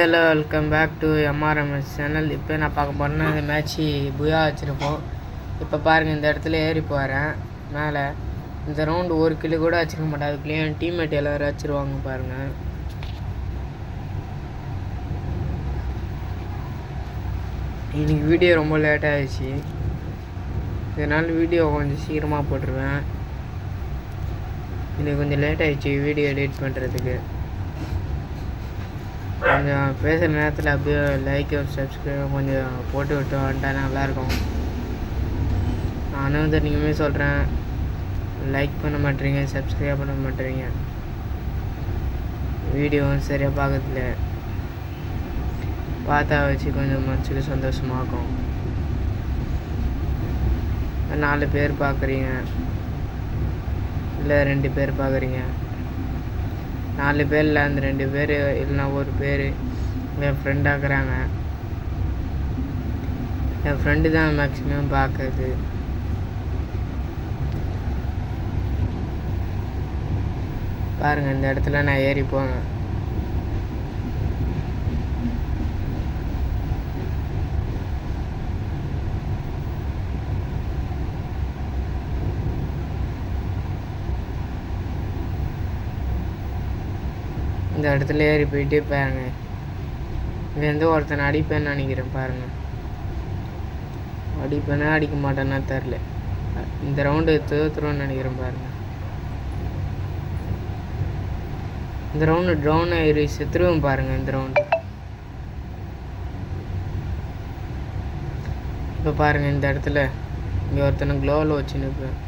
Hello, welcome back to MRMS channel. இப்போ நான் பார்க்க போகிறேன்னா இந்த மேட்ச்சு புயா வச்சுருப்போம். இப்போ பாருங்கள், இந்த இடத்துல ஏறி போகிறேன் மேலே. இந்த ரவுண்டு ஒரு கிலோ கூட வச்சுருக்க மாட்டேன். அதுக்குள்ளேயே என் டீம்மேட் எல்லோரும் வச்சுருவாங்க பாருங்கள். இன்றைக்கி வீடியோ ரொம்ப லேட்டாக ஆகிடுச்சு, இதனால் வீடியோ கொஞ்சம் சீக்கிரமாக போட்டுருவேன். இன்றைக்கி கொஞ்சம் லேட் ஆகிடுச்சு வீடியோ எடிட் பண்ணுறதுக்கு. கொஞ்சம் பேசுகிற நேரத்தில் அப்படியே லைக் சப்ஸ்கிரைப் கொஞ்சம் போட்டு விட்டு வந்துட்டா நல்லாயிருக்கும். நானும் நீங்களுமே சொல்கிறேன், லைக் பண்ண மாட்டேறீங்க, சப்ஸ்கிரைப் பண்ண மாட்டேறீங்க, வீடியோவும் சரியாக பார்க்கறதில்ல. பார்த்தா வச்சு கொஞ்சம் மனசுக்கு சந்தோஷமாகும். 4 பேர் பார்க்குறீங்க, இல்லை 2 பேர் பார்க்குறீங்க. 4 பேரில் அந்த 2 பேர் இல்லைனா ஒரு பேர் என் ஃப்ரெண்டாக்குறாங்க. என் ஃப்ரெண்டு தான் மேக்ஸிமம் பார்க்குறது. பாருங்கள், இந்த இடத்துல நான் ஏறி போவேன். இந்த இடத்துல ஏறி போயிட்டே பாருங்க. இங்கேருந்து ஒருத்தனை அடிப்பேன்னு நினைக்கிறேன். பாருங்கள், அடிப்பேனா அடிக்க மாட்டேன்னா தெரில. இந்த ரவுண்டு தோற்றுருவோன்னு நினைக்கிறேன். பாருங்கள், இந்த ரவுண்டு ட்ரௌன் ஆகி செத்துருவோம். பாருங்கள், இந்த ரவுண்டு. இப்போ பாருங்கள், இந்த இடத்துல இங்கே ஒருத்தனை க்ளோவில் வச்சு நிற்பேன்.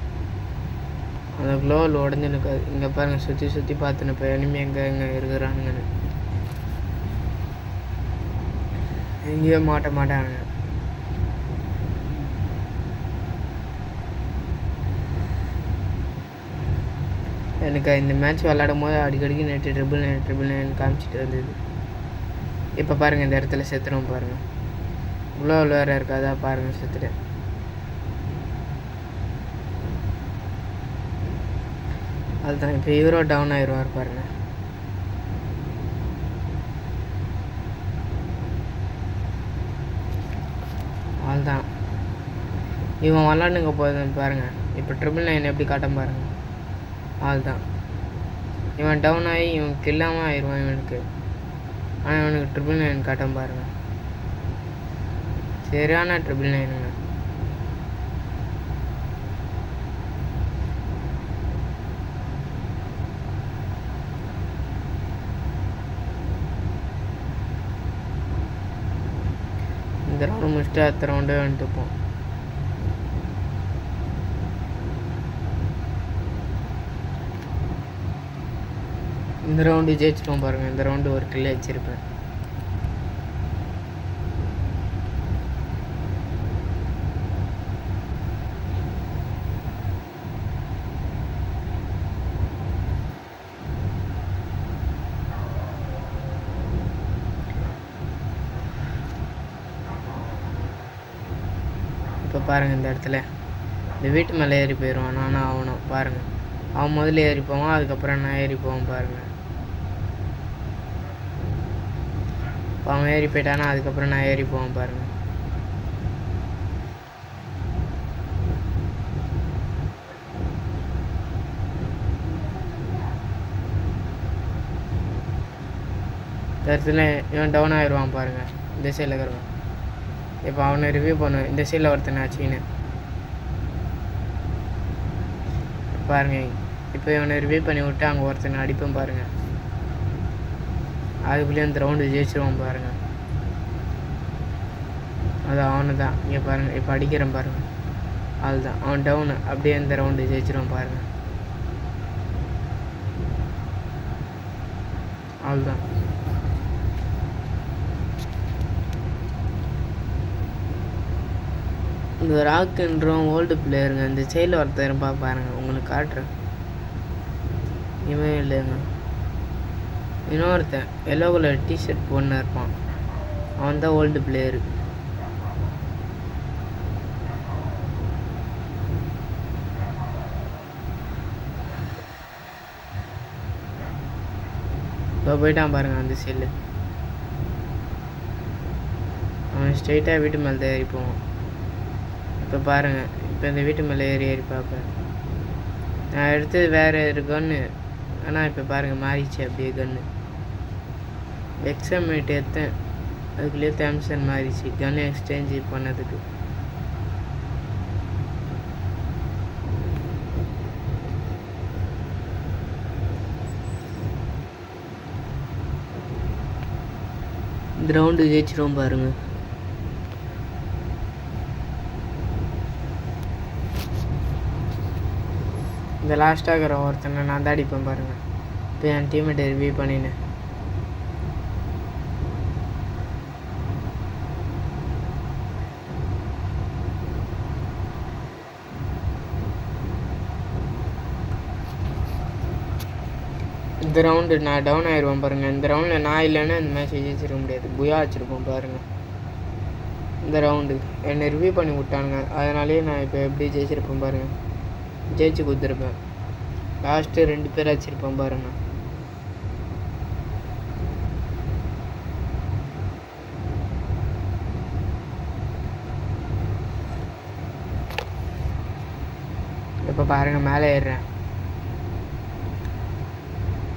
அந்த க்ளோவில் உடஞ்சி நிற்காது. இங்கே பாருங்கள், சுற்றி சுற்றி பார்த்துன்னு இப்போ எனிமி எங்கே இருக்கிறானுங்கன்னு. எங்கேயோ மாட்ட மாட்டானுங்க. எனக்கு இந்த மேட்ச் விளாடும் போது அடிக்கடிக்கு நெட்டு ட்ரிபிள் நைன் காமிச்சிட்டு வந்தது. இப்போ பாருங்கள், இந்த இடத்துல செத்துரும். பாருங்கள், க்ளோவில் வேறு இருக்காதா? பாருங்கள், செத்துட்டேன். அதுதான், இப்போ ஹீரோ டவுன் ஆயிடுவார். பாருங்கள், அதுதான் இவன் விளாண்டுங்க போதும். பாருங்கள், இப்போ ட்ரிபிள் 9 எப்படி காட்டும் பாருங்கள். அதுதான், இவன் டவுன் ஆகி இவன் கில்லாமல் ஆயிடுவான் இவனுக்கு. ஆனால் இவனுக்கு ட்ரிபிள் 9 காட்டும் பாருங்கள். சரியான ட்ரிபிள் 9ங்க. இந்த ரவுண்டு முடிச்சுட்டு அடுத்த ரவுண்டே வந்துட்டுப்போம். இந்த ரவுண்டு ஜெயிச்சிட்டோம். பாருங்கள், இந்த ரவுண்டு ஒரு கில்லே வச்சிருப்பேன். இப்போ பாருங்கள், இந்த இடத்துல இந்த வீட்டு மேலே ஏறி போயிடுவான். நானும் ஆகணும். பாருங்கள், அவன் முதல்ல ஏறி போவான், அதுக்கப்புறம் நான் ஏறி போவான். பாருங்கள், இப்போ அவன் ஏறி போயிட்டானா அதுக்கப்புறம் நான் ஏறி போவான். பாருங்கள், இந்த இடத்துல இவன் டவுன் ஆயிடுவான். பாருங்கள், இந்த சைடில் இருக்கிறவன். இப்போ அவனை ரிவ்யூ பண்ணுவேன். இந்த சைடில் ஒருத்தனை ஆச்சுன்னு பாருங்கள். இப்போ இவனை ரிவ்யூ பண்ணி விட்டு அங்கே ஒருத்தனை அடிப்பேன். பாருங்கள், அதுக்குள்ளேயே அந்த ரவுண்டு ஜெயிச்சிருவான். பாருங்கள், அது அவனு தான். இங்கே பாருங்கள், இப்போ அடிக்கிறேன். பாருங்கள், அதுதான் அவன் டவுனு. அப்படியே இந்த ரவுண்டு ஜெயிச்சிருவான். பாருங்கள், அதுதான். இந்த ராக்குன்றோம் ஓல்டு பிளேயருங்க. இந்த சைடில் ஒருத்தர் பாருங்கள், உங்களுக்கு காட்டுறேன். இவன் இல்லைங்க, இன்னொருத்தன் எல்லோ கலர் டிஷர்ட் போன்னு இருப்பான். அவன் தான் ஓல்டு பிளேயரு. இப்போ போயிட்டான் பாருங்கள் அந்த செல்லு. ஸ்ட்ரெயிட்டாக வீட்டு மேலே தான் ஏறி போவோம். இப்போ பாருங்கள், இப்போ இந்த வீட்டு மேலே ஏறி பார்ப்பேன். நான் எடுத்தது வேறு ஒரு கன்று, ஆனால் இப்போ பாருங்கள் மாறிச்சு அப்படியே கன்று. எக்ஸாமேட் எடுத்தேன், அதுக்குள்ளேயே தேம்சன் மாறிச்சு கன்று எக்ஸ்சேஞ்ச் பண்ணதுக்கு. இந்த ரவுண்டு ஜெயிச்சிடும் பாருங்க. இந்த லாஸ்ட்டாக இருக்கிற ஒருத்தனை நான் தான் அடிப்பேன் பாருங்கள். இப்போ என் டீம்மேட்டை ரிவ்யூ பண்ணினேன். இந்த ரவுண்டு நான் டவுன் ஆயிடுவேன் பாருங்கள். இந்த ரவுண்டில் நான் இல்லைன்னா இந்த மேட்ச் ஜெயிச்சிருக்க முடியாது. புயா வச்சுருப்போம் பாருங்கள். இந்த ரவுண்டு என்னை ரிவ்யூ பண்ணி விட்டானுங்க, அதனாலேயே நான் இப்போ எப்படி ஜெயிச்சிருப்பேன் பாருங்கள். ஜெயிச்சு கொடுத்துருப்பேன். லாஸ்ட்டு 2 பேர் வச்சுருப்பேன் பாருங்கள். இப்போ பாருங்கள் மேலே ஏறுறேன்.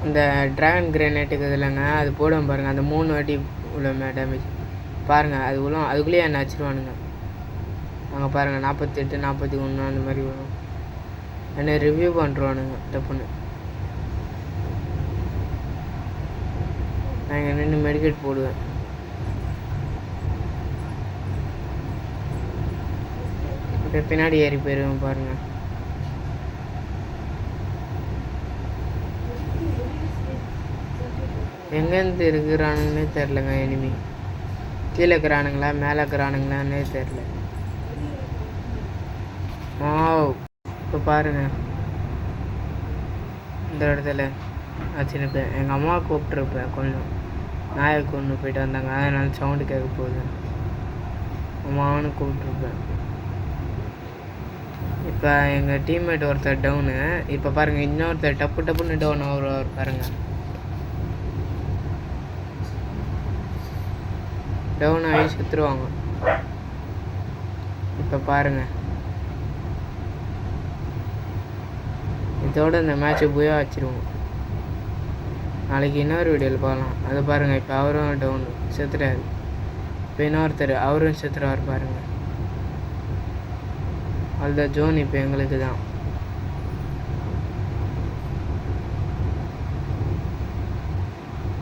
அந்த ட்ராகன் கிரேனேட்டுக்கு இல்லைங்க, அது போடுவோம் பாருங்கள். அந்த 3 வாட்டி உள்ள டேமேஜ் பாருங்கள். அது உள்ள அதுக்குள்ளேயே என்ன வச்சுருவானுங்க. அங்கே பாருங்கள் 48 41 அந்த மாதிரி வரும். என்னை ரிவ்யூ பண்ணுறானுங்க டப்புன்னு. நான் இங்கே நின்று மெடிக்கேட் போடுவேன். இப்போ பின்னாடி ஏறி போயிடுவேன் பாருங்கள். எங்கேருந்து இருக்கிறானுங்கன்னே தெரிலங்க. எனிமி கீழே இருக்கிறானுங்களா மேலே இருக்கிறானுங்களான்னே தெரில. இப்போ பாருங்கள், இந்த இடத்துல வச்சுருப்பேன். எங்கள் அம்மா கூப்பிட்ருப்பேன், கொஞ்சம் நாயை கொண்டு போயிட்டு வந்தாங்க, அதனால சவுண்டு கேட்க போகுது. அம்மாவனு கூப்பிட்ருப்பேன். இப்போ எங்கள் டீம்மேட் ஒருத்தர் டவுனு. இப்போ பாருங்கள், இன்னொருத்தர் டப்புன்னு டவுன் அவர் பாருங்கள். டவுன் ஆகி சுற்றுருவாங்க. இப்போ பாருங்கள், இதோட இந்த மேட்ச்சை புயா வச்சுருவோம். நாளைக்கு இன்னொரு வீடியோவில் பார்க்கலாம். அதை பாருங்கள். இப்போ அவரும் டவுன் செத்துறாரு. இப்போ இன்னொருத்தர் அவரும் செத்துருவார் பாருங்கள். அதுதான் ஜோன் இப்போ எங்களுக்கு தான்.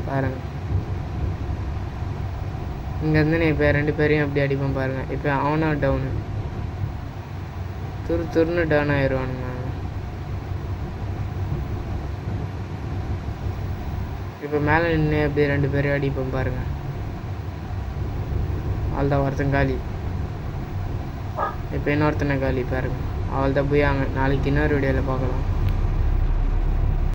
பாருங்கள், இங்கேருந்து நான் இப்போ 2 பேரையும் அப்படி அடிப்பேன் பாருங்கள். இப்போ அவனும் டவுனு துருன்னு டவுன் ஆயிடுவானுங்க. இப்போ மேலே நின்று அப்படியே 2 பேரையும் அடிப்பேன் பாருங்கள். அவள்தான் ஒருத்தன் காலி. இப்போ இன்னொருத்தனை காலி பாருங்கள். அவள்தான் போய் நாளைக்கு இன்னொரு வீடியோவில் பார்க்கலாம்.